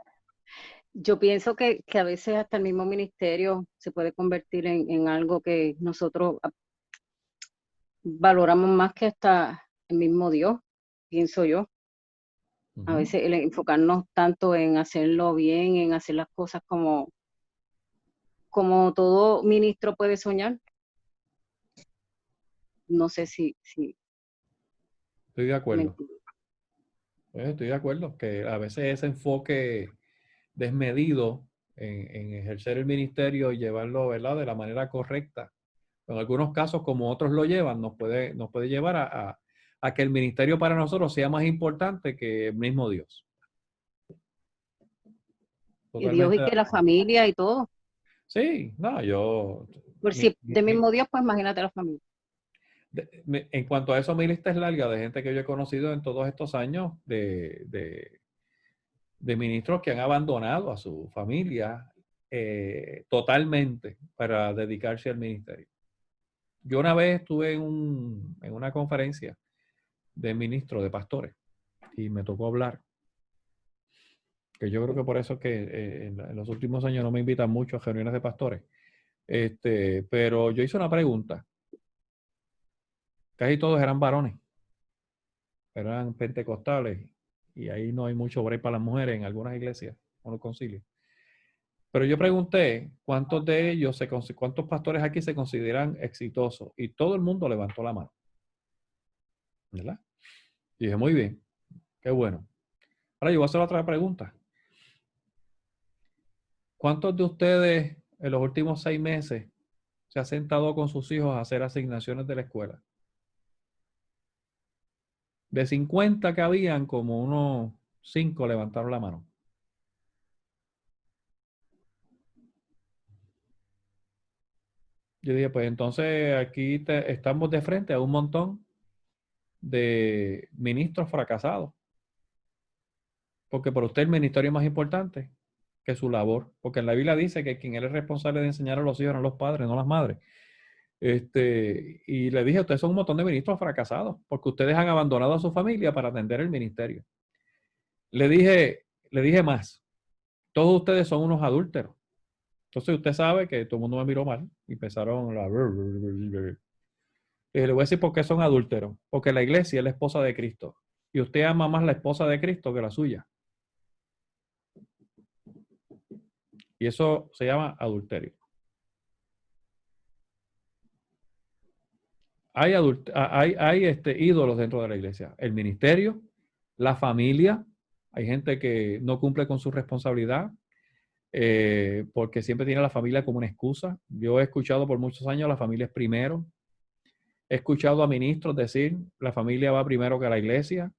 Yo pienso que a veces hasta el mismo ministerio se puede convertir en algo que nosotros valoramos más que hasta el mismo Dios, pienso yo. A Ujú. veces el enfocarnos tanto en hacerlo bien, en hacer las cosas como todo ministro puede soñar. No sé si Estoy de me acuerdo. entiendes. Estoy de acuerdo que a veces ese enfoque desmedido en ejercer el ministerio y llevarlo, ¿verdad?, de la manera correcta. En algunos casos, como otros lo llevan, nos puede llevar a que el ministerio para nosotros sea más importante que el mismo Dios. Y Dios Totalmente y de que la acuerdo. familia y todo. Sí, no, yo, Por si de mismo Dios, pues imagínate la familia. en cuanto a eso, mi lista es larga de gente que yo he conocido en todos estos años de ministros que han abandonado a su familia totalmente para dedicarse al ministerio. Yo una vez estuve en una conferencia de ministros, de pastores, y me tocó hablar, que yo creo que por eso es que en los últimos años no me invitan mucho a reuniones de pastores. Pero yo hice una pregunta. Casi todos eran varones, eran pentecostales, y ahí no hay mucho break para las mujeres en algunas iglesias o los concilios. Pero yo pregunté cuántos de ellos, cuántos pastores aquí se consideran exitosos, y todo el mundo levantó la mano, ¿verdad? Y dije, muy bien, qué bueno. Ahora yo voy a hacer otra pregunta. ¿Cuántos de ustedes en los últimos 6 meses se ha sentado con sus hijos a hacer asignaciones de la escuela? De 50 que habían, como unos 5 levantaron la mano. Yo dije, pues entonces aquí estamos de frente a un montón de ministros fracasados, porque para usted el ministerio es más importante que su labor, porque en la Biblia dice que quien es responsable de enseñar a los hijos son los padres, no las madres. Y le dije, ustedes son un montón de ministros fracasados, porque ustedes han abandonado a su familia para atender el ministerio. Le dije más, todos ustedes son unos adúlteros. Entonces usted sabe que todo el mundo me miró mal y empezaron la... Le voy a decir por qué son adúlteros. Porque la iglesia es la esposa de Cristo. Y usted ama más la esposa de Cristo que la suya. Y eso se llama adulterio. Hay ídolos dentro de la iglesia. El ministerio, la familia. Hay gente que no cumple con su responsabilidad porque siempre tiene a la familia como una excusa. Yo he escuchado por muchos años la familia es primero. He escuchado a ministros decir la familia va primero que la iglesia.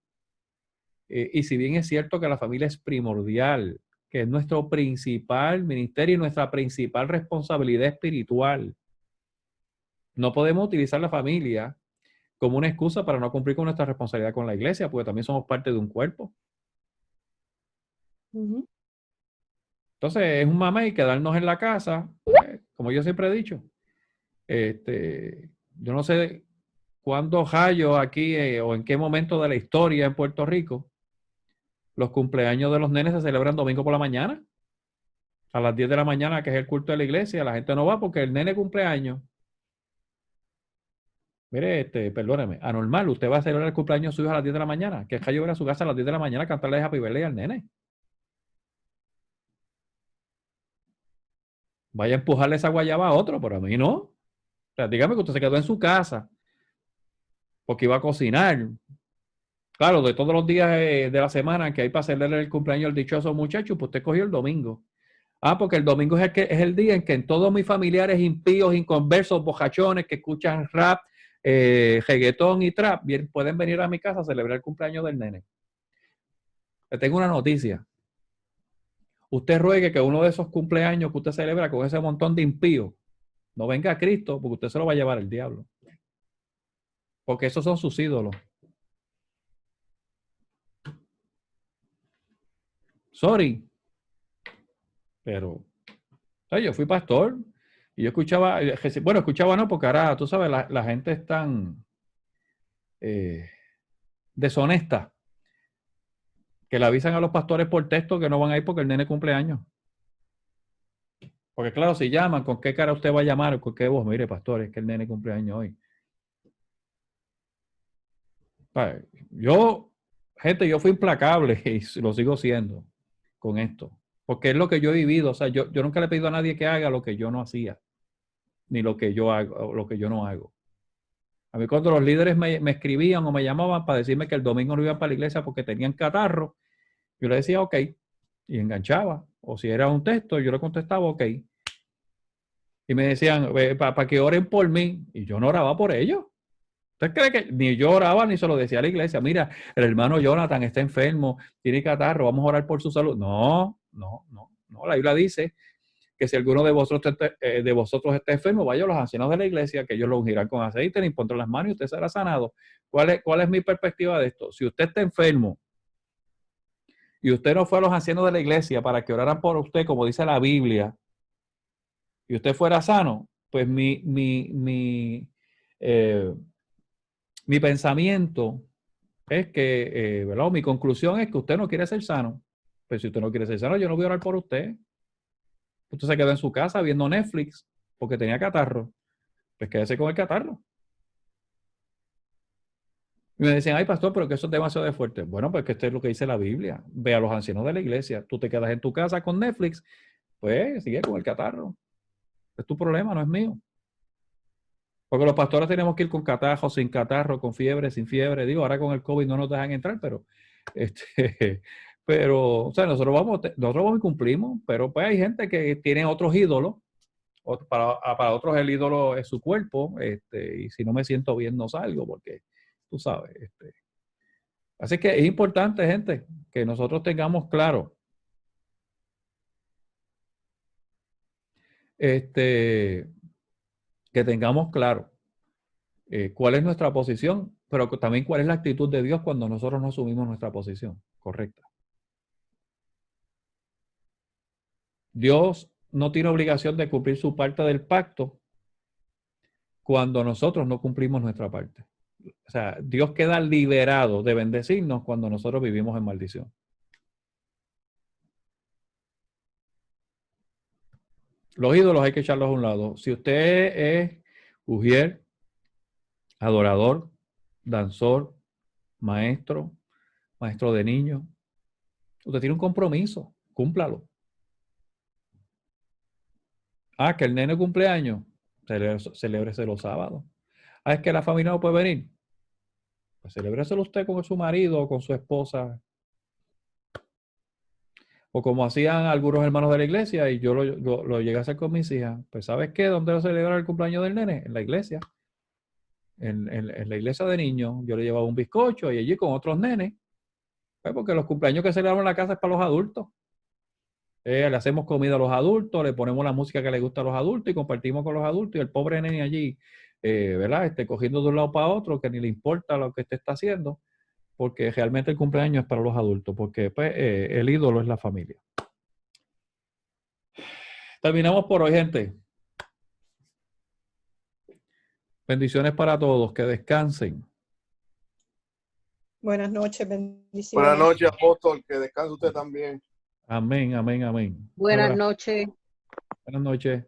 Y si bien es cierto que la familia es primordial, que es nuestro principal ministerio y nuestra principal responsabilidad espiritual, no podemos utilizar la familia como una excusa para no cumplir con nuestra responsabilidad con la iglesia, porque también somos parte de un cuerpo. Ujú. Entonces, es un mamá y quedarnos en la casa, como yo siempre he dicho. Yo no sé cuándo hallo aquí o en qué momento de la historia en Puerto Rico los cumpleaños de los nenes se celebran domingo por la mañana, a las 10 de la mañana, que es el culto de la iglesia. La gente no va porque el nene cumpleaños. Mire, perdóneme, anormal, usted va a celebrar el cumpleaños de su hijo a las 10 de la mañana, que es que yo ir a su casa a las 10 de la mañana a cantarle Happy Birthday al nene. Vaya a empujarle esa guayaba a otro, pero a mí no. O sea, dígame que usted se quedó en su casa porque iba a cocinar. Claro, de todos los días de la semana que hay para celebrar el cumpleaños del dichoso muchacho, pues usted cogió el domingo. Ah, porque el domingo es el día en que en todos mis familiares impíos, inconversos, bojachones que escuchan rap, reggaetón y trap, bien, pueden venir a mi casa a celebrar el cumpleaños del nene. Le tengo una noticia. Usted ruegue que uno de esos cumpleaños que usted celebra con ese montón de impíos no venga a Cristo, porque usted se lo va a llevar el diablo. Porque esos son sus ídolos. Sorry. Pero yo fui pastor y yo escuchaba, bueno, escuchaba no, porque ahora, tú sabes, la gente es tan deshonesta que le avisan a los pastores por texto que no van a ir porque el nene cumple años. Porque claro, si llaman, ¿con qué cara usted va a llamar? ¿Con qué voz? Mire, pastor, es que el nene cumple años hoy. Yo fui implacable y lo sigo siendo con esto. Porque es lo que yo he vivido. O sea, yo nunca le he pedido a nadie que haga lo que yo no hacía. Ni lo que yo hago, lo que yo no hago. A mí cuando los líderes me escribían o me llamaban para decirme que el domingo no iban para la iglesia porque tenían catarro, yo le decía ok. Y enganchaba. O si era un texto, yo le contestaba ok. Y me decían, para que oren por mí. Y yo no oraba por ellos. ¿Usted cree que ni yo oraba ni se lo decía a la iglesia? Mira, el hermano Jonathan está enfermo, tiene catarro, vamos a orar por su salud. No. La Biblia dice que si alguno de vosotros está enfermo, vaya a los ancianos de la iglesia, que ellos lo ungirán con aceite, le impondrán las manos y usted será sanado. ¿Cuál es mi perspectiva de esto? Si usted está enfermo y usted no fue a los ancianos de la iglesia para que oraran por usted, como dice la Biblia, y usted fuera sano, pues mi pensamiento es que, ¿verdad? Mi conclusión es que usted no quiere ser sano. Pues si usted no quiere ser sano, yo no voy a orar por usted. Usted se quedó en su casa viendo Netflix porque tenía catarro. Pues quédese con el catarro. Y me decían, ay, pastor, pero que eso es demasiado de fuerte. Bueno, pues que esto es lo que dice la Biblia. Ve a los ancianos de la iglesia. Tú te quedas en tu casa con Netflix, pues sigue con el catarro. Es tu problema, no es mío. Porque los pastores tenemos que ir con catarro, sin catarro, con fiebre, sin fiebre. Digo, ahora con el COVID no nos dejan entrar, pero o sea, nosotros vamos y cumplimos, pero pues hay gente que tiene otros ídolos. Para otros el ídolo es su cuerpo, y si no me siento bien no salgo, porque tú sabes. Así que es importante, gente, que nosotros tengamos claro que tengamos claro cuál es nuestra posición, pero también cuál es la actitud de Dios cuando nosotros no asumimos nuestra posición correcta. Dios no tiene obligación de cumplir su parte del pacto cuando nosotros no cumplimos nuestra parte. O sea, Dios queda liberado de bendecirnos cuando nosotros vivimos en maldición. Los ídolos hay que echarlos a un lado. Si usted es ujier, adorador, danzor, maestro de niños, usted tiene un compromiso, cúmplalo. Ah, que el nene cumpleaños, celébrese los sábados. Ah, es que la familia no puede venir. Pues celébreselo usted con su marido o con su esposa. O como hacían algunos hermanos de la iglesia, y yo lo llegué a hacer con mis hijas. Pues ¿sabes qué? ¿Dónde lo celebrar el cumpleaños del nene? En la iglesia. En la iglesia de niños. Yo le llevaba un bizcocho y allí con otros nenes. Pues porque los cumpleaños que celebramos en la casa es para los adultos. Le hacemos comida a los adultos, le ponemos la música que le gusta a los adultos y compartimos con los adultos. Y el pobre nene allí, ¿verdad? Cogiendo de un lado para otro, que ni le importa lo que está haciendo, porque realmente el cumpleaños es para los adultos, porque pues, el ídolo es la familia. Terminamos por hoy, gente. Bendiciones para todos, que descansen. Buenas noches, bendiciones. Buenas noches, apóstol, que descanse usted también. Amén, amén, amén. Buenas noches. Buenas noches.